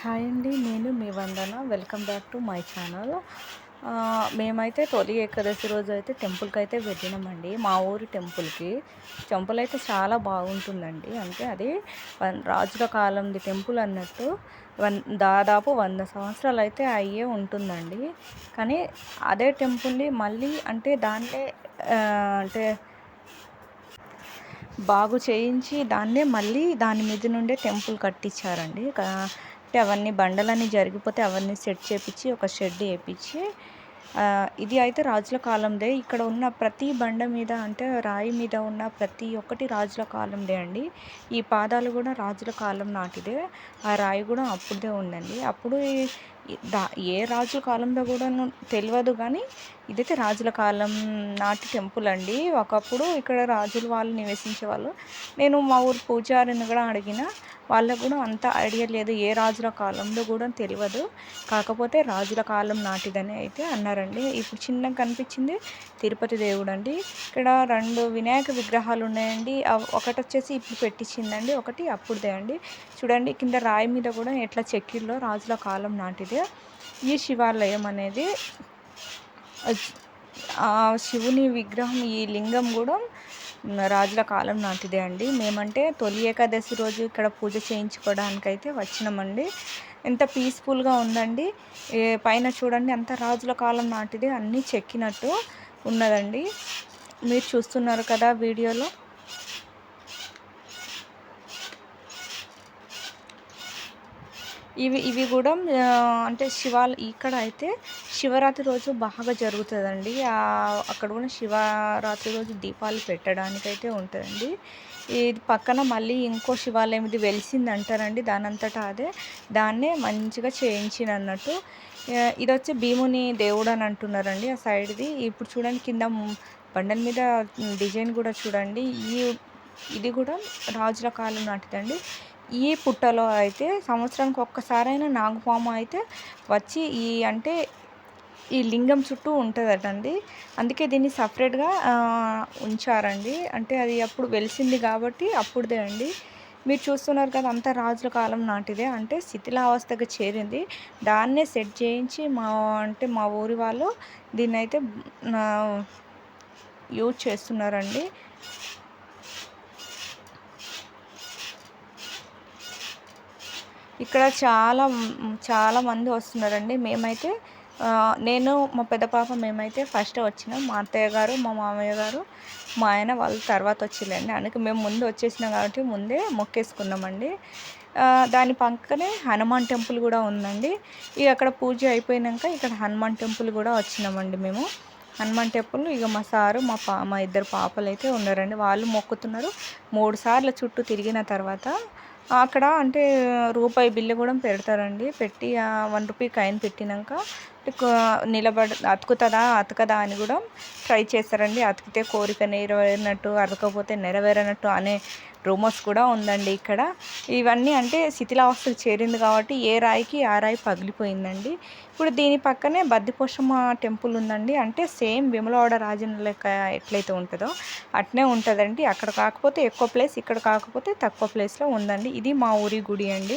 Hi అండి. నేను మీ Vandana. Welcome back to my channel. మేమైతే తొలి ఏకాదశి రోజు అయితే టెంపుల్కి అయితే వెళ్ళినామండి. మా ఊరి టెంపుల్కి. టెంపుల్ అయితే చాలా బాగుంటుందండి. అంటే అది రాజుల కాలంది టెంపుల్ అన్నట్టు. దాదాపు 100 సంవత్సరాలు అయితే అయ్యే ఉంటుందండి. కానీ అదే టెంపుల్ని మళ్ళీ అంటే దాన్నే అంటే బాగు చేయించి దాన్నే మళ్ళీ దాని మీద నుండే టెంపుల్ కట్టించారండి. అంటే అవన్నీ బండలన్నీ జరిగిపోతే అవన్నీ సెట్ చేపించి ఒక షెడ్ వేయించి, ఇది అయితే రాజుల కాలందే. ఇక్కడ ఉన్న ప్రతి బండ మీద అంటే రాయి మీద ఉన్న ప్రతి ఒక్కటి రాజుల కాలందే అండి. ఈ పాదాలు కూడా రాజుల కాలం నాటిదే. ఆ రాయి కూడా అప్పుడుదే ఉందండి. అప్పుడు ఏ రాజుల కాలంలో కూడా తెలియదు, కానీ ఇదైతే రాజుల కాలం నాటి టెంపుల్ అండి. ఒకప్పుడు ఇక్కడ రాజులు వాళ్ళు నివసించేవాళ్ళు. నేను మా ఊరు పూజారిని కూడా అడిగిన, వాళ్ళకు కూడా అంత ఐడియా లేదు, ఏ రాజుల కాలంలో కూడా తెలియదు. కాకపోతే రాజుల కాలం నాటిదని అయితే అన్నారండి. ఇప్పుడు చిన్నగా కనిపించింది తిరుపతి దేవుడు అండి. ఇక్కడ 2 వినాయక విగ్రహాలు ఉన్నాయండి. ఒకటి వచ్చేసి ఇప్పుడు పెట్టించిందండి, ఒకటి అప్పుడుదే అండి. చూడండి కింద రాయి మీద కూడా ఎట్లా చెక్కిల్లో రాజుల కాలం నాటిదే. ఈ శివాలయం అనేది శివుని విగ్రహం, ఈ లింగం కూడా రాజుల కాలం నాటిదే అండి. మేమంటే తొలి ఏకాదశి రోజు ఇక్కడ పూజ చేయించుకోవడానికైతే వచ్చినామండి. ఎంత పీస్ఫుల్గా ఉందండి. పైన చూడండి అంత రాజుల కాలం నాటిదే, అన్నీ చెక్కినట్టు ఉన్నదండి. మీరు చూస్తున్నారు కదా వీడియోలో. ఇవి కూడా అంటే ఇక్కడ అయితే శివరాత్రి రోజు బాగా జరుగుతుందండి. అక్కడ కూడా శివరాత్రి రోజు దీపాలు పెట్టడానికైతే ఉంటుందండి. ఇది పక్కన మళ్ళీ ఇంకో శివాలయం ఇది వెలిసింది అంటారండి, దానంతటా అదే. దాన్నే మంచిగా చేయించినట్టు. ఇది వచ్చి భీముని దేవుడు అని అంటున్నారండి ఆ సైడ్ది. ఇప్పుడు చూడండి కింద బండల మీద డిజైన్ కూడా చూడండి. ఇది కూడా రాజుల కాలం నాటిదండి. ఈ పుట్టలో అయితే సంవత్సరానికి ఒక్కసారైనా నాగపాము అయితే వచ్చి ఈ లింగం చుట్టూ ఉంటుందటండి. అందుకే దీన్ని సపరేట్గా ఉంచారండి. అంటే అది అప్పుడు వెలిసింది కాబట్టి అప్పుడుదే అండి. మీరు చూస్తున్నారు కదా అంతా రాజుల కాలం నాటిదే. అంటే శిథిలావస్థకు చేరింది. దాన్నే సెట్ చేయించి మా ఊరి వాళ్ళు దీన్ని అయితే యూజ్ చేస్తున్నారండి. ఇక్కడ చాలా మంది వస్తున్నారండి. మేమైతే నేను మా పెద్ద పాప మేమైతే ఫస్ట్ వచ్చినాం. మా అత్తయ్య గారు, మా మామయ్య గారు, మా ఆయన వాళ్ళు తర్వాత వచ్చిందండి. అందుకే మేము ముందు వచ్చేసినాం కాబట్టి ముందే మొక్కేసుకున్నామండి. దాని పక్కనే హనుమాన్ టెంపుల్ కూడా ఉందండి. అక్కడ పూజ అయిపోయాక ఇక్కడ హనుమాన్ టెంపుల్ కూడా వచ్చినామండి మేము. హనుమాన్ టెంపుల్ మా సారు మా 2 పాపలు అయితే ఉన్నారండి. వాళ్ళు మొక్కుతున్నారు. 3 సార్లు చుట్టూ తిరిగిన తర్వాత అక్కడ అంటే రూపాయి బిల్లు కూడా పెడతారండి. పెట్టి 1 రూపీ కాయిన్ పెట్టినాక అతుకదా అని కూడా ట్రై చేస్తారండి. అతికితే కోరిక నెరవేరినట్టు, అతకపోతే నెరవేరనట్టు అనే రూమర్స్ కూడా ఉందండి ఇక్కడ. ఇవన్నీ అంటే శిథిలావస్థకు చేరింది కాబట్టి ఏ రాయికి ఆ రాయి పగిలిపోయిందండి. ఇప్పుడు దీని పక్కనే బద్దిపోషమ్మ టెంపుల్ ఉందండి. అంటే సేమ్ వేములవాడ రాజన్న లెక్క ఎట్లయితే ఉంటుందో అట్నే ఉంటుందండి. అక్కడ కాకపోతే ఎక్కువ ప్లేస్, ఇక్కడ కాకపోతే తక్కువ ప్లేస్లో ఉందండి. ఇది మా ఊరి గుడి అండి.